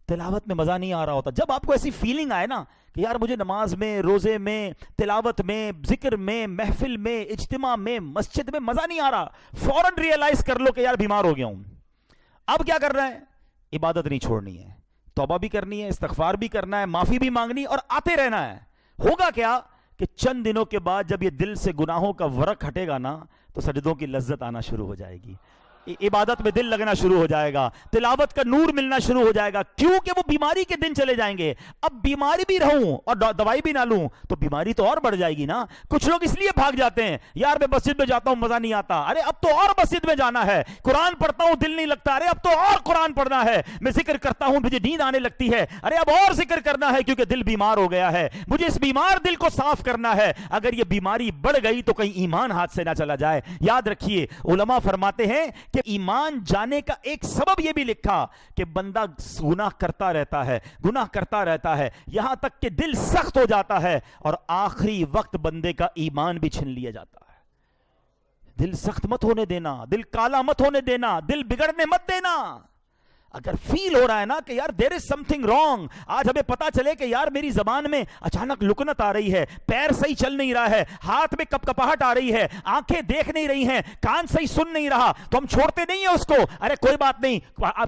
تلاوت میں مزہ نہیں آ رہا ہوتا. جب آپ کو ایسی فیلنگ آئے نا کہ یار مجھے نماز میں, روزے میں, تلاوت میں, ذکر میں, محفل میں, اجتماع میں, مسجد میں مزہ نہیں آ رہا, فوراً ریئلائز کر لو کہ یار بیمار ہو گیا ہوں. اب کیا کرنا ہے؟ عبادت نہیں چھوڑنی ہے, توبہ بھی کرنی ہے, استغفار بھی کرنا ہے, معافی بھی مانگنی اور آتے رہنا ہے. ہوگا کیا کہ چند دنوں کے بعد جب یہ دل سے گناہوں کا ورق ہٹے گا نا, تو سجدوں کی لذت آنا شروع ہو جائے گی. عبادت میں دل لگنا شروع ہو جائے گا, تلاوت کا نور ملنا شروع ہو جائے گا. کیوں کہ وہ بیماری کے دن چلے جائیں گے. اب بیماری بھی رہوں اور دوائی بھی نہ لوں تو بیماری تو اور بڑھ جائے گی نا. کچھ لوگ اس لیے بھاگ جاتے ہیں, یار میں مسجد میں جاتا ہوں مزہ نہیں آتا, ارے اب تو اور مسجد میں جانا ہے. قرآن پڑھتا ہوں دل نہیں لگتا, ارے اب تو اور قرآن پڑھنا ہے. میں ذکر کرتا ہوں مجھے نیند آنے لگتی ہے, ارے اب اور ذکر کرنا ہے کیونکہ دل بیمار ہو گیا ہے. مجھے اس بیمار دل کو صاف کرنا ہے. اگر یہ بیماری بڑھ گئی تو کہیں ایمان ہاتھ سے نہ چلا جائے. یاد رکھیے علماء فرماتے ہیں کہ ایمان جانے کا ایک سبب یہ بھی لکھا کہ بندہ گناہ کرتا رہتا ہے, گناہ کرتا رہتا ہے یہاں تک کہ دل سخت ہو جاتا ہے اور آخری وقت بندے کا ایمان بھی چھن لیا جاتا ہے. دل سخت مت ہونے دینا, دل کالا مت ہونے دینا, دل بگڑنے مت دینا. اگر فیل ہو رہا ہے نا کہ یار دیر از سم تھنگ رانگ, آج ہمیں پتا چلے کہ یار میری زبان میں اچانک لکنت آ رہی ہے, پیر صحیح چل نہیں رہا ہے, ہاتھ میں کپ کپاہٹ آ رہی ہے, آنکھیں دیکھ نہیں رہی ہیں, کان صحیح سن نہیں رہا, تو ہم چھوڑتے نہیں ہیں اس کو. ارے کوئی بات نہیں,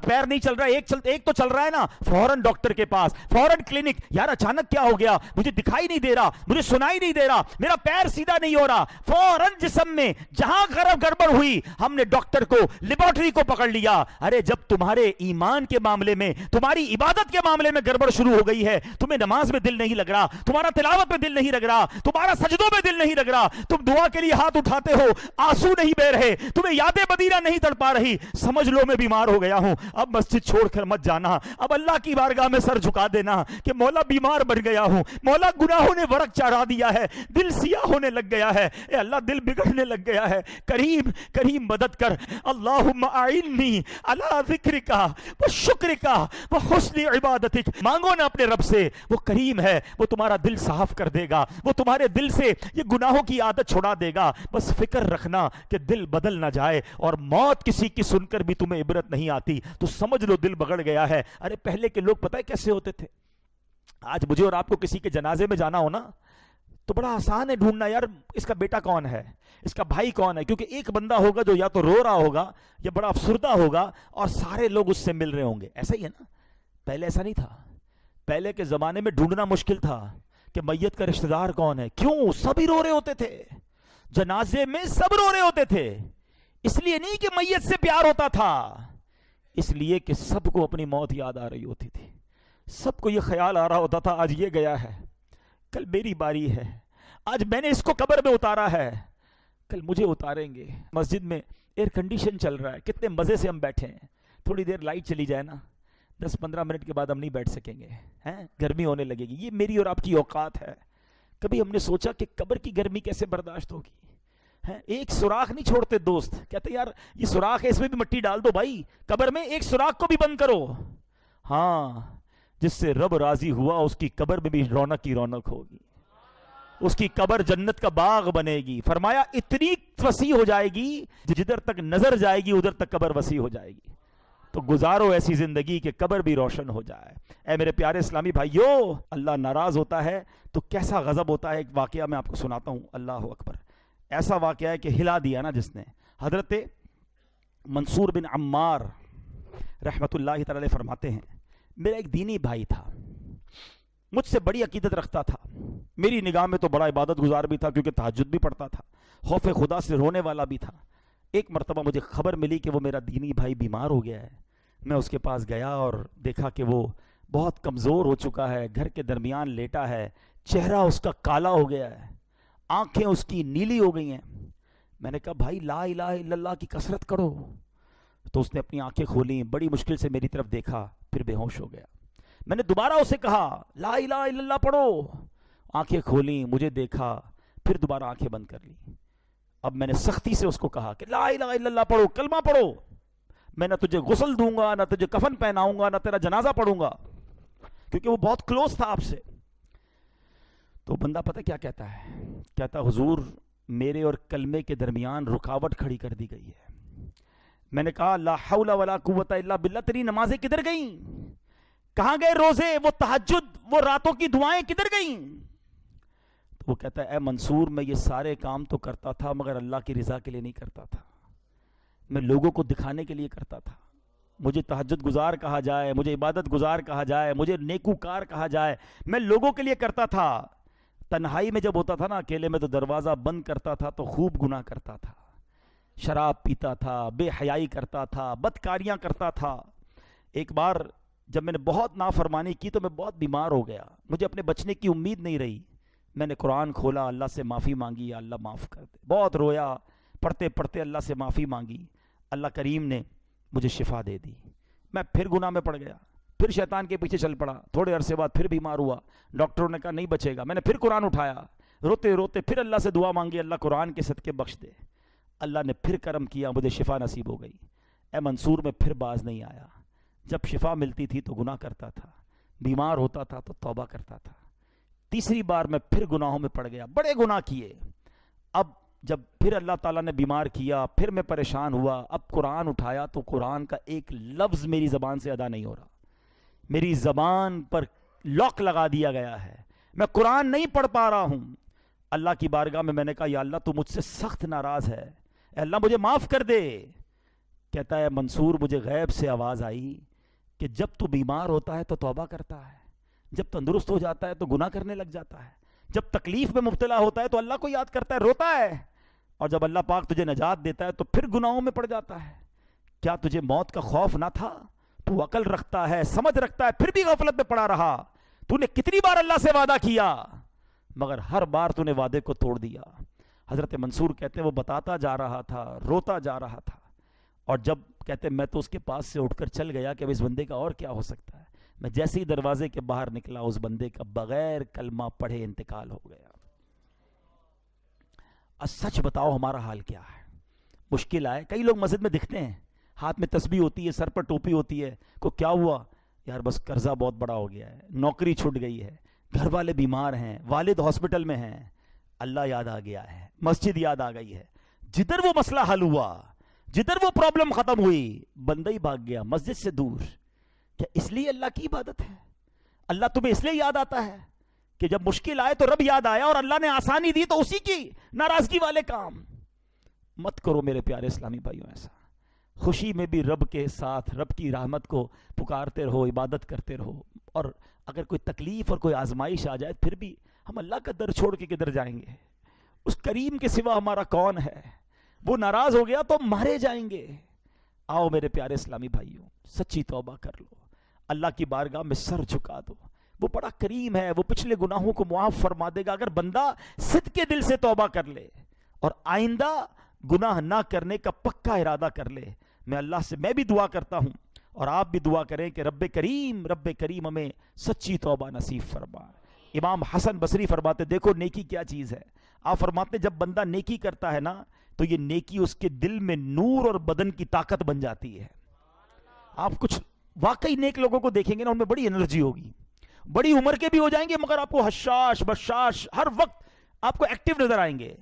پیر نہیں چل رہا, ایک تو چل رہا ہے نا, فوراً ڈاکٹر کے پاس, فوراً کلینک. یار اچانک کیا ہو گیا, مجھے دکھائی نہیں دے رہا, مجھے سنائی نہیں دے رہا, میرا پیر سیدھا نہیں ہو رہا. فوراً جسم میں جہاں گڑبڑ ہوئی ہم نے ڈاکٹر کو, لیبارٹری کو پکڑ لیا. ارے جب تمہارے ایمان کے معاملے میں, تمہاری عبادت کے معاملے میں گڑبڑ شروع ہو گئی ہے, تمہیں نماز میں دل نہیں لگ رہا, تمہارا تلاوت میں دل نہیں لگ رہا, تمہارا سجدوں میں دل نہیں لگ رہا, تم دعا کے لیے ہاتھ اٹھاتے ہو آنسو نہیں بہ رہے, تمہیں یاد مدینہ نہیں تڑپا رہی, سمجھ لو میں بیمار ہو گیا ہوں. اب مسجد چھوڑ کر مت جانا, اب اللہ کی بارگاہ میں سر جھکا دینا کہ مولا بیمار بن گیا ہوں, مولا گناہوں نے ورق چڑھا دیا ہے, دل سیاہ ہونے لگ گیا ہے, اے اللہ دل بگڑنے لگ گیا ہے, کریم کریم مدد کر. اللہم اعنی علی ذکرک و شکرک و حسن عبادتک. مانگو نا اپنے رب سے, وہ کریم ہے, وہ تمہارا دل صاف کر دے گا, وہ تمہارے دل سے یہ گناہوں کی عادت چھڑا دے گا. بس فکر رکھنا کہ دل بدل نہ جائے, اور موت کسی کی سن کر بھی تمہیں عبرت نہیں آتی تو سمجھ لو دل بگڑ گیا ہے. ارے پہلے کے لوگ پتہ ہے کیسے ہوتے تھے. آج مجھے اور آپ کو کسی کے جنازے میں جانا ہو نا تو بڑا آسان ہے ڈھونڈنا, یار اس کا بیٹا کون ہے, اس کا بھائی کون ہے, کیونکہ ایک بندہ ہوگا جو یا تو رو رہا ہوگا یا بڑا افسردہ ہوگا اور سارے لوگ اس سے مل رہے ہوں گے. ایسا ہی ہے نا, پہلے ایسا نہیں تھا. پہلے کے زمانے میں ڈھونڈنا مشکل تھا کہ میت کا رشتہ دار کون ہے. کیوں؟ سبھی رو رہے ہوتے تھے, جنازے میں سب رو رہے ہوتے تھے. اس لیے نہیں کہ میت سے پیار ہوتا تھا, اس لیے کہ سب کو اپنی موت یاد آ رہی ہوتی تھی, سب کو یہ خیال آ رہا ہوتا تھا آج یہ گیا ہے, کل میری باری ہے, آج میں نے اس کو قبر میں اتارا ہے, کل مجھے اتاریں گے. مسجد میں ایئر کنڈیشن چل رہا ہے, کتنے مزے سے ہم بیٹھے ہیں, تھوڑی دیر لائٹ چلی جائے نا 10-15 منٹ کے بعد ہم نہیں بیٹھ سکیں گے, گرمی ہونے لگے گی. یہ میری اور آپ کی اوقات ہے. کبھی ہم نے سوچا کہ قبر کی گرمی کیسے برداشت ہوگی. ایک سوراخ نہیں چھوڑتے دوست, کہتے یار یہ سوراخ ہے اس میں بھی مٹی ڈال دو بھائی, قبر میں ایک سوراخ کو بھی بند کرو. ہاں, جس سے رب راضی ہوا اس کی قبر میں بھی رونق ہی رونق ہوگی, اس کی قبر جنت کا باغ بنے گی. فرمایا اتنی وسیع ہو جائے گی جدھر تک نظر جائے گی ادھر تک قبر وسیع ہو جائے گی. تو گزارو ایسی زندگی کہ قبر بھی روشن ہو جائے. اے میرے پیارے اسلامی بھائیو, اللہ ناراض ہوتا ہے تو کیسا غضب ہوتا ہے. ایک واقعہ میں آپ کو سناتا ہوں, اللہ اکبر. ایسا واقعہ ہے کہ ہلا دیا نا جس نے. حضرت منصور بن عمار رحمت اللہ تعالی فرماتے ہیں, میرا ایک دینی بھائی تھا, مجھ سے بڑی عقیدت رکھتا تھا, میری نگاہ میں تو بڑا عبادت گزار بھی تھا کیونکہ تہجد بھی پڑھتا تھا, خوف خدا سے رونے والا بھی تھا. ایک مرتبہ مجھے خبر ملی کہ وہ میرا دینی بھائی بیمار ہو گیا ہے. میں اس کے پاس گیا اور دیکھا کہ وہ بہت کمزور ہو چکا ہے, گھر کے درمیان لیٹا ہے, چہرہ اس کا کالا ہو گیا ہے, آنکھیں اس کی نیلی ہو گئی ہیں. میں نے کہا بھائی لا الہ الا اللہ کی کثرت کرو. تو اس نے اپنی آنکھیں کھولیں, بڑی مشکل سے میری طرف دیکھا, پھر بے ہوش ہو گیا. میں نے دوبارہ اسے کہا لا الہ الا اللہ پڑھو, آنکھیں کھولیں, مجھے دیکھا, پھر دوبارہ آنکھیں بند کر لی. اب میں نے سختی سے اس کو کہا کہ لا الہ الا اللہ پڑھو, کلمہ پڑھو, میں نہ تجھے غسل دوں گا, نہ تجھے کفن پہناؤں گا, نہ تیرا جنازہ پڑھوں گا, کیونکہ وہ بہت کلوز تھا آپ سے. تو بندہ پتہ کیا کہتا ہے, کہتا حضور میرے اور کلمے کے درمیان رکاوٹ کھڑی کر دی گئی ہے. میں نے کہا لا حول ولا قوت الا باللہ, تیری نمازیں کدھر گئیں, کہاں گئے روزے, وہ تہجد, وہ راتوں کی دعائیں کدھر گئیں. تو وہ کہتا ہے اے منصور میں یہ سارے کام تو کرتا تھا مگر اللہ کی رضا کے لیے نہیں کرتا تھا, میں لوگوں کو دکھانے کے لیے کرتا تھا. مجھے تہجد گزار کہا جائے, مجھے عبادت گزار کہا جائے, مجھے نیکوکار کہا جائے, میں لوگوں کے لیے کرتا تھا. تنہائی میں جب ہوتا تھا نا اکیلے میں, تو دروازہ بند کرتا تھا تو خوب گناہ کرتا تھا. شراب پیتا تھا، بے حیائی کرتا تھا، بدکاریاں کرتا تھا. ایک بار جب میں نے بہت نافرمانی کی تو میں بہت بیمار ہو گیا، مجھے اپنے بچنے کی امید نہیں رہی. میں نے قرآن کھولا، اللہ سے معافی مانگی، یا اللہ معاف کر دے. بہت رویا، پڑھتے پڑھتے اللہ سے معافی مانگی. اللہ کریم نے مجھے شفا دے دی. میں پھر گناہ میں پڑ گیا، پھر شیطان کے پیچھے چل پڑا. تھوڑے عرصے بعد پھر بیمار ہوا، ڈاکٹروں نے کہا نہیں بچے گا. میں نے پھر قرآن اٹھایا، روتے روتے پھر اللہ سے دعا مانگی، اللہ قرآن کے صدقے بخش دے. اللہ نے پھر کرم کیا، مجھے شفا نصیب ہو گئی. اے منصور میں پھر باز نہیں آیا. جب شفا ملتی تھی تو گناہ کرتا تھا، بیمار ہوتا تھا تو توبہ کرتا تھا. تیسری بار میں پھر گناہوں میں پڑ گیا، بڑے گناہ کیے. اب جب پھر اللہ تعالیٰ نے بیمار کیا، پھر میں پریشان ہوا. اب قرآن اٹھایا تو قرآن کا ایک لفظ میری زبان سے ادا نہیں ہو رہا. میری زبان پر لاک لگا دیا گیا ہے، میں قرآن نہیں پڑھ پا رہا ہوں. اللہ کی بارگاہ میں نے کہا یا اللہ تو مجھ سے سخت ناراض ہے، اے اللہ مجھے معاف کر دے. کہتا ہے منصور مجھے غیب سے آواز آئی کہ جب تو بیمار ہوتا ہے تو توبہ کرتا ہے، جب تندرست ہو جاتا ہے تو گناہ کرنے لگ جاتا ہے، جب تکلیف میں مبتلا ہوتا ہے تو اللہ کو یاد کرتا ہے، روتا ہے، اور جب اللہ پاک تجھے نجات دیتا ہے تو پھر گناہوں میں پڑ جاتا ہے. کیا تجھے موت کا خوف نہ تھا؟ تو عقل رکھتا ہے، سمجھ رکھتا ہے، پھر بھی غفلت میں پڑا رہا. تو نے کتنی بار اللہ سے وعدہ کیا مگر ہر بار تو نے وعدے کو توڑ دیا. حضرت منصور کہتے ہیں وہ بتاتا جا رہا تھا، روتا جا رہا تھا، اور جب کہتے میں تو اس کے پاس سے اٹھ کر چل گیا کہ اب اس بندے کا اور کیا ہو سکتا ہے. میں جیسے ہی دروازے کے باہر نکلا اس بندے کا بغیر کلمہ پڑھے انتقال ہو گیا. سچ بتاؤ ہمارا حال کیا ہے؟ مشکل آئے، کئی لوگ مسجد میں دکھتے ہیں، ہاتھ میں تسبیح ہوتی ہے، سر پر ٹوپی ہوتی ہے، کو کیا ہوا یار بس قرضہ بہت بڑا ہو گیا ہے، نوکری چھوٹ گئی ہے، گھر والے بیمار ہیں، والد ہاسپٹل میں ہیں. اللہ یاد آ گیا ہے، مسجد یاد آ گئی ہے. جدھر وہ مسئلہ حل ہوا، جدھر وہ پرابلم ختم ہوئی، بندہ ہی بھاگ گیا مسجد سے دور. کیا اس لیے اللہ کی عبادت ہے؟ اللہ تمہیں اس لیے یاد آتا ہے کہ جب مشکل آئے تو رب یاد آیا، اور اللہ نے آسانی دی تو اسی کی ناراضگی والے کام مت کرو میرے پیارے اسلامی بھائیوں. ایسا خوشی میں بھی رب کے ساتھ رب کی رحمت کو پکارتے رہو، عبادت کرتے رہو. اور اگر کوئی تکلیف اور کوئی آزمائش آ جائے پھر بھی ہم اللہ کا در چھوڑ کے کدھر جائیں گے؟ اس کریم کے سوا ہمارا کون ہے؟ وہ ناراض ہو گیا تو مارے جائیں گے. آؤ میرے پیارے اسلامی بھائیوں، سچی توبہ کر لو، اللہ کی بارگاہ میں سر جھکا دو. وہ بڑا کریم ہے، وہ پچھلے گناہوں کو معاف فرما دے گا اگر بندہ صدقے دل سے توبہ کر لے اور آئندہ گناہ نہ کرنے کا پکا ارادہ کر لے. میں اللہ سے میں بھی دعا کرتا ہوں اور آپ بھی دعا کریں کہ رب کریم ہمیں سچی توبہ نصیب فرما. امام حسن بصری فرماتے دیکھو نیکی کیا چیز ہے. آپ فرماتے جب بندہ نیکی کرتا ہے نا تو یہ نیکی اس کے دل میں نور اور بدن کی طاقت بن جاتی ہے. آپ کچھ واقعی نیک لوگوں کو دیکھیں گے نا، ان میں بڑی انرجی ہوگی، بڑی عمر کے بھی ہو جائیں گے مگر آپ کو حشاش بشاش ہر وقت آپ کو ایکٹیو نظر آئیں گے،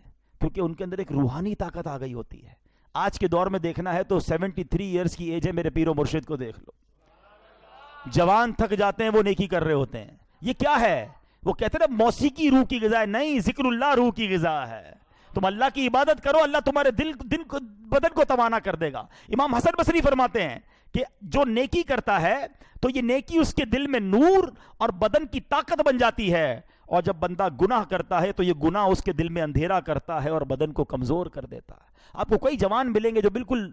کیونکہ ان کے اندر ایک روحانی طاقت آ گئی ہوتی ہے. آج کے دور میں دیکھنا ہے تو 73 ایئرز کی ایج ہے، میرے پیر و مرشد کو دیکھ لو، جوان تھک جاتے ہیں وہ نیکی کر رہے ہوتے ہیں. یہ کیا ہے؟ وہ کہتے ہیں موسیقی روح کی غذا ہے. نہیں، ذکر اللہ روح کی غذا ہے. تم اللہ کی عبادت کرو، اللہ تمہارے بدن کو توانا کر دے گا. امام حسن بصری فرماتے ہیں کہ جو نیکی کرتا ہے تو یہ نیکی اس کے دل میں نور اور بدن کی طاقت بن جاتی ہے، اور جب بندہ گناہ کرتا ہے تو یہ گناہ اس کے دل میں اندھیرا کرتا ہے اور بدن کو کمزور کر دیتا ہے. آپ کو کئی جوان ملیں گے جو بالکل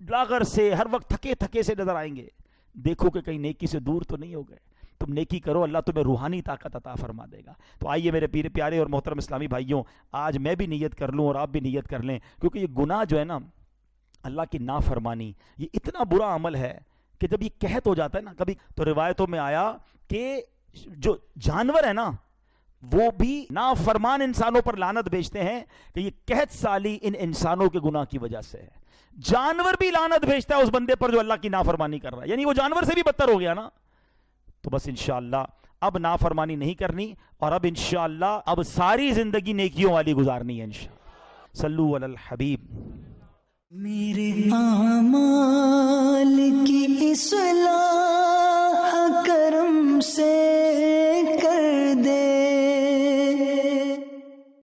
لاغر سے ہر وقت تھکے تھکے سے نظر آئیں گے. دیکھو کہ کہیں نیکی سے دور تو نہیں ہو گئے. تم نیکی کرو، اللہ تمہیں روحانی طاقت عطا فرما دے گا. تو آئیے میرے پیارے اور محترم اسلامی بھائیوں، آج میں بھی نیت کر لوں اور آپ بھی نیت کر لیں، کیونکہ یہ گناہ جو ہے نا، اللہ کی نافرمانی، یہ اتنا برا عمل ہے کہ جب یہ قحط ہو جاتا ہے نا، کبھی تو روایتوں میں آیا کہ جو جانور ہے نا وہ بھی نافرمان انسانوں پر لعنت بھیجتے ہیں کہ یہ قحط سالی ان انسانوں کے گناہ کی وجہ سے ہے. جانور بھی لعنت بھیجتا ہے اس بندے پر جو اللہ کی نافرمانی کر رہا ہے، یعنی وہ جانور سے بھی بدتر ہو گیا نا. تو بس انشاءاللہ اب نافرمانی نہیں کرنی، اور اب انشاءاللہ اب ساری زندگی نیکیوں والی گزارنی ہے انشاءاللہ. صلو علی الحبیب. میرے آمال